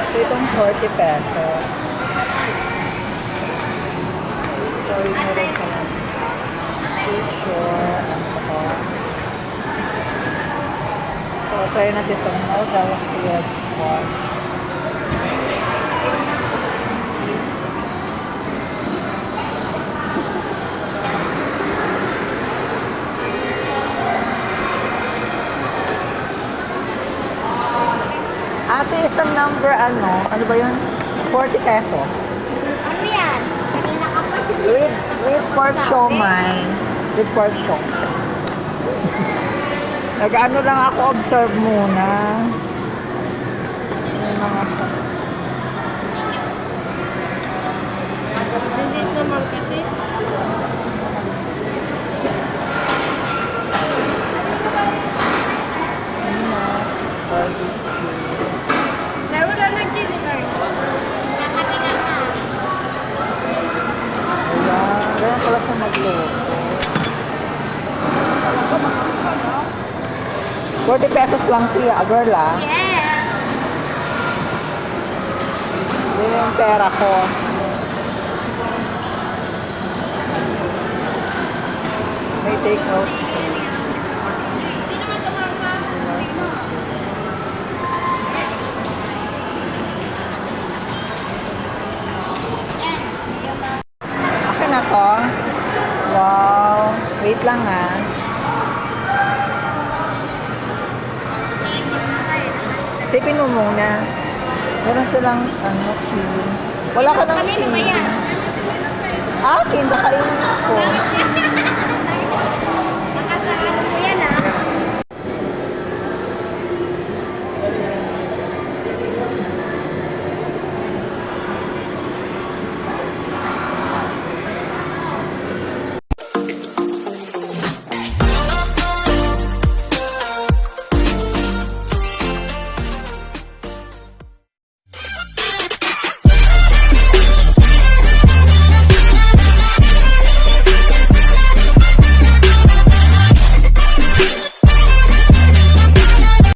So, itong 40 pesos. So, yun na rin sa Sure. Ano ko? So, try natin itong noodles with wash. Ate, isang number ano ba yun? 40 pesos. Ano yan? Kanina ka pa. With pork siomai. With pork siomai. Nag-ano lang ako, observe muna. Yung mga sauce. Hindi naman kasi. Wala na chili card. Nakatina ka. Ayan. Ganyan pala siya magluto. 40 pesos lang, tiya. Girl, ah. Yeah. Yun yung pera ko. May take note siya. Hindi naman tumama. Akin na to. Wow. Wait lang, ah. Isipin mo muna. Meron silang, chili. Wala ka ng Kanino ba chili. yan? Akin, bakainin ko.